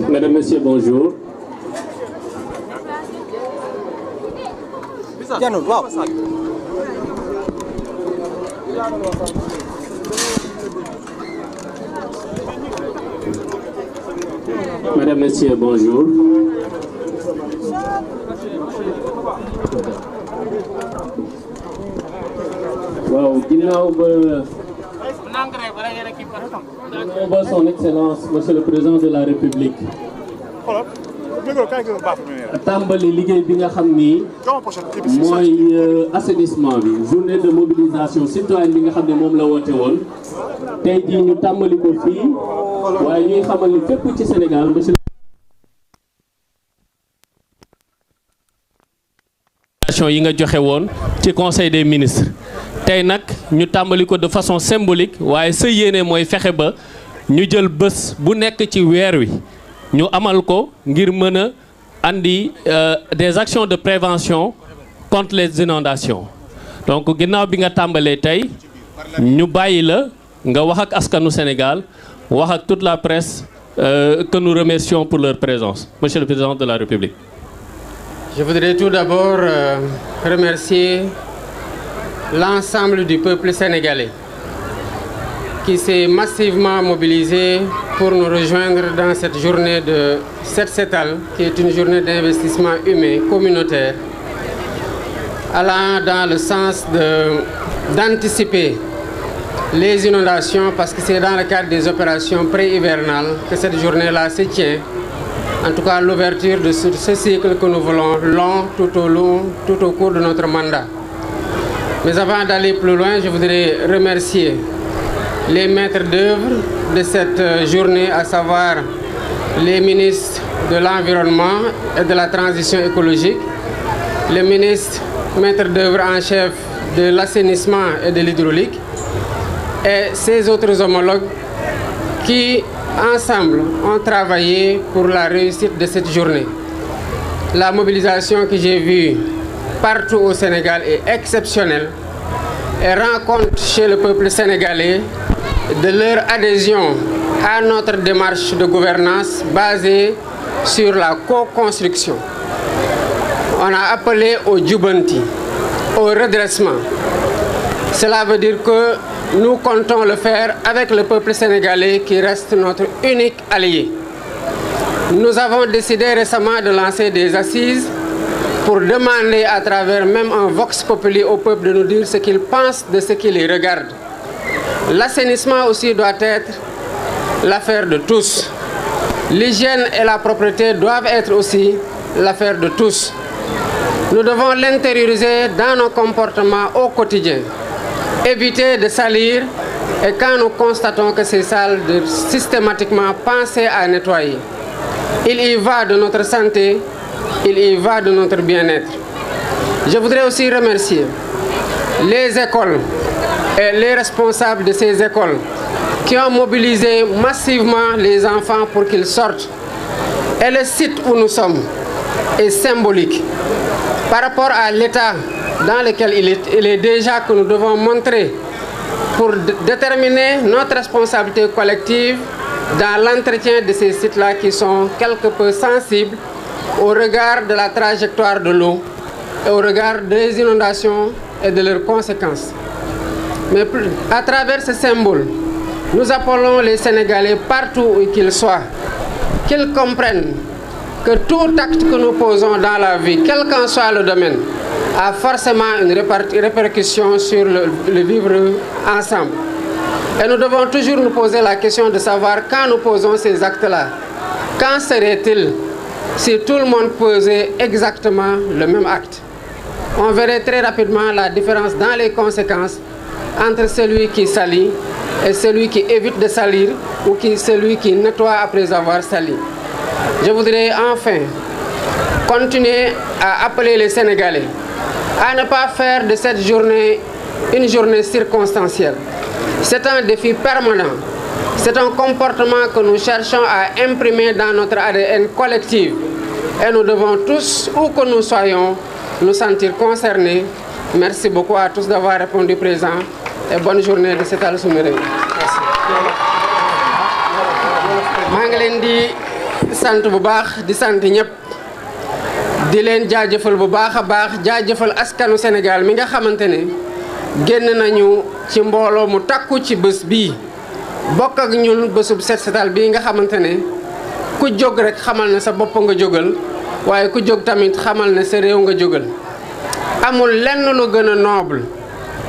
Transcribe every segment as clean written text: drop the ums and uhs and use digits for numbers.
Mesdames, Messieurs, bonjour. Mesdames, Messieurs, bonjour. Wow, ginnaaw ba son excellence monsieur le président de la république tàmbali liggéey bi nga xam ni mooy assainissement bi journée de mobilisation citoyenne bi nga xam ne moom la woote woon tey jii ñu tàmbali ko fii waaye ñuy xamal ni fépp ci Sénégal monsieur yi nga joxe woon ci conseil des ministres tey nag ñu tàmbali ko de façon symbolique waaye sa yéene mooy fexe ba ñu jël bés bu nekk ci weer wi ñu amal ko ngir mën a andi des actions de prévention contre les inondations donc ginnaaw bi nga tàmbalee tey ñu bàyyi la nga wax ak askanu Sénégal wax ak toute la presse que nous remercions pour leur présence. Monsieur le Président de la République. Je voudrais tout d'abord remercier l'ensemble du peuple sénégalais qui s'est massivement mobilisé pour nous rejoindre dans cette journée de Set Setal, qui est une journée d'investissement humain communautaire, allant dans le sens d'anticiper les inondations, parce que c'est dans le cadre des opérations pré-hivernales que cette journée-là se tient. En tout cas, l'ouverture de ce cycle que nous voulons long tout au cours de notre mandat. Mais avant d'aller plus loin, je voudrais remercier les maîtres d'œuvre de cette journée, à savoir les ministres de l'Environnement et de la Transition écologique, le ministre maître d'œuvre en chef de l'assainissement et de l'hydraulique, et ses autres homologues qui, ensemble, ont travaillé pour la réussite de cette journée. La mobilisation que j'ai vue partout au Sénégal est exceptionnelle et rend compte chez le peuple sénégalais de leur adhésion à notre démarche de gouvernance basée sur la co-construction. On a appelé au Djubanti, au redressement. Cela veut dire que nous comptons le faire avec le peuple sénégalais qui reste notre unique allié. Nous avons décidé récemment de lancer des assises pour demander à travers même un vox populi au peuple de nous dire ce qu'il pense de ce qui les regarde. L'assainissement aussi doit être l'affaire de tous. L'hygiène et la propreté doivent être aussi l'affaire de tous. Nous devons l'intérioriser dans nos comportements au quotidien. Éviter de salir et quand nous constatons que c'est sale, de systématiquement penser à nettoyer. Il y va de notre santé, il y va de notre bien-être. Je voudrais aussi remercier les écoles et les responsables de ces écoles qui ont mobilisé massivement les enfants pour qu'ils sortent. Et le site où nous sommes est symbolique par rapport à l'état dans lequel il est déjà que nous devons montrer pour déterminer notre responsabilité collective dans l'entretien de ces sites-là qui sont quelque peu sensibles au regard de la trajectoire de l'eau et au regard des inondations et de leurs conséquences. Mais à travers ce symbole, nous appelons les Sénégalais partout où qu'ils soient, qu'ils comprennent que tout acte que nous posons dans la vie, quel qu'en soit le domaine, a forcément une répercussion sur le vivre ensemble. Et nous devons toujours nous poser la question de savoir quand nous posons ces actes-là, quand serait-il si tout le monde posait exactement le même acte? On verrait très rapidement la différence dans les conséquences entre celui qui salit et celui qui évite de salir ou celui qui nettoie après avoir sali. Je voudrais enfin continuer à appeler les Sénégalais à ne pas faire de cette journée une journée circonstancielle. C'est un défi permanent C'est un comportement que nous cherchons à imprimer dans notre ADN collectif. Et nous devons tous, où que nous soyons, nous sentir concernés. Merci beaucoup à tous d'avoir répondu présent et bonne journée de Setal Sunu Réew. maa ngi leen di sant bu baax di sant ñëpp di leen jaajëfal bu baax a baax jaajëfal askanu Sénégal mi nga xamante ne génn nañu ci mbooloo mu takku ci bés bii bokk ak ñun bésub set setal bii nga xamante ne ku jóg rek xamal ne sa bopp nga jógal waaye ku jóg tamit xamal ne sa réew nga jógal. amul lenn lu gën a noble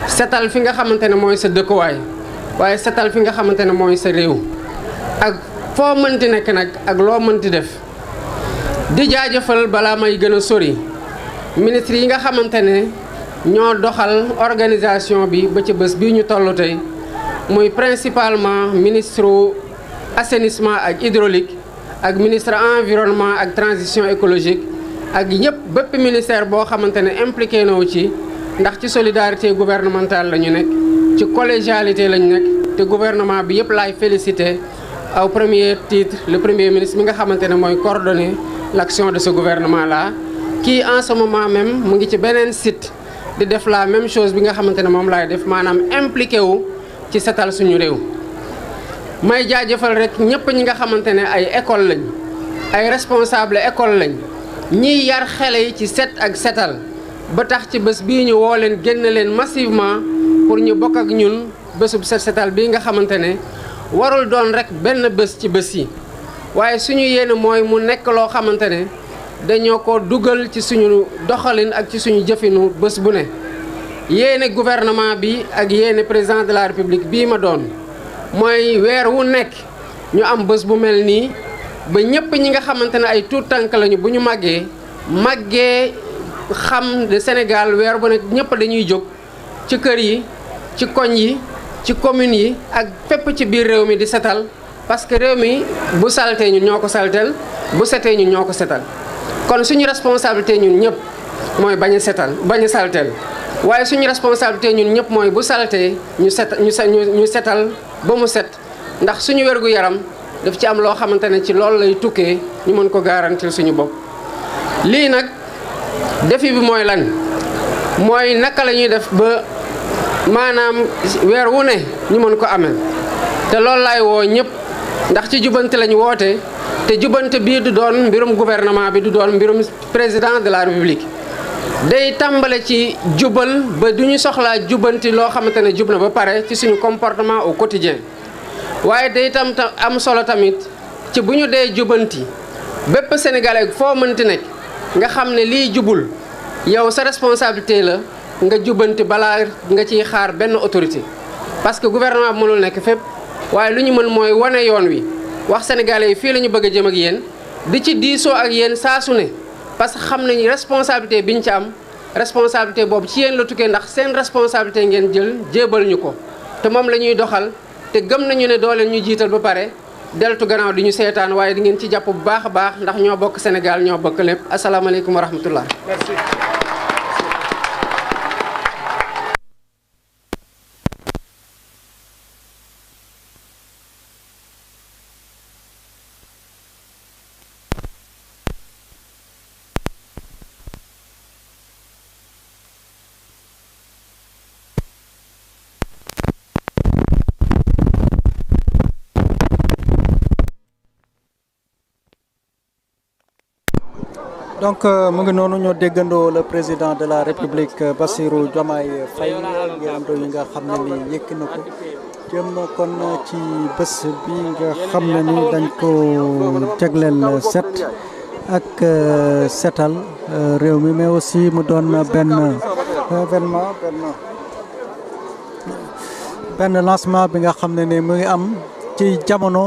setal fi nga xamante ne mooy sa dëkkuwaay waaye setal fi nga xamante ne mooy sa réew ak foo mënti nekk nag ak loo mënti def. di jaajëfal balaa may gën a sori ministre yi nga xamante ne ñoo doxal organisation bi ba ci bés bii ñu toll tey muy principalement ministre assainissement ak hydraulique ak ministre environnement ak transition écologique ak ñëpp bépp ministère boo xamante ne impliqué na wu ci ndax ci solidarité gouvernementale la ñu nekk ci collégialité la ñu nekk te gouvernement bi yëpp laay félicité au premier titre le premier ministre mi nga xamante ne mooy coordonner l'action de ce gouvernement-là qui en ce moment même mu ngi ci beneen site di def la même chose bi nga xamante ne moom laay def maanaam impliqué wu ci setal suñu réew. may jaajëfal rek ñëpp ñi nga xamante ne ay école lañ ay responsable école lañ ñiy yar xale yi ci set ak setal ba tax ci bés bii ñu woo leen génn leen massivement pour ñu bokk ak ñun bésub set setal bii nga xamante ne warul doon rek benn bés ci bés yi. waaye suñu yéene mooy mu nekk loo xamante ne dañoo ko dugal ci suñu doxalin ak ci suñu jëfinu bés bu ne yéene gouvernement bi ak yéene président de la république bii ma doon mooy weer wu nekk ñu am bés bu mel nii ba ñëpp ñi nga xamante ne ay tuut tànk lañu bu ñu màggee xam de Sénégal weer bu nekk ñëpp dañuy jóg ci kër yi ci koñ yi ci communes yi ak fépp ci biir réew mi di setal parce que réew mi bu saltee ñun ñoo ko saltel bu setee ñun ñoo ko setal kon suñu responsabilité ñun ñëpp mooy bañ a saltel waaye suñu responsabilité ñun ñëpp mooy bu saltee ñu setal ba mu set ndax suñu wergu yaram daf ci am loo xamante ne ci loolu lay tukkee ñu mën ko garantir suñu bopp. lii nag défi bi mooy lan mooy naka la ñuy def ba maanaam weer wu ne ñu mën ko amel te loolu laay woo ñëpp. ndax ci jubante lañu woote te jubante bii du doon mbirum gouvernement bi du doon mbirum président de la république day tàmbale ci jubal ba du ñu soxlaa jubanti loo xamante ne jub na ba pare ci suñu comportement au quotidien waaye day tam am solo tamit ci bu ñu dee jubanti bépp sénégalais foo mënti nekk nga xam ne lii jubul yow sa responsabilité la nga jubanti balaa nga ciy xaar benn autorité parce que gouvernement bi mënul nekk fépp waaye lu ñu mën mooy wane yoon wi wax sénégalais yi fii la ñu bëgg a jëm ak yéen di ci diisoo ak yéen saa su ne parce que xam nañu responsabilité bi ñu ci am responsabilité boobu ci yéen la tukkee ndax seen responsabilité ngeen jël jébal ñu ko te moom la ñuy doxal te gëm nañu ne doo leen ñu jiital ba pare deltu gannaaw di ñu seetaan waaye di ngeen ci jàpp bu baax a baax ndax ñoo bokk Sénégal ñoo bokk lépp asalaamaaleykum wa rahmatullah. Merci. donc mu ngi noonu ñoo déggandoo le président de la république Bassirou Diomaye Faye ngërëmdo yi nga xam ne ni yëkk na ko jëm kon ci bés bi nga xam ne ni dañ ko jagleel set ak setal réew mi mais aussi mu doon benn événement benn lancement bi nga xam ne ni mu ngi am ci jamono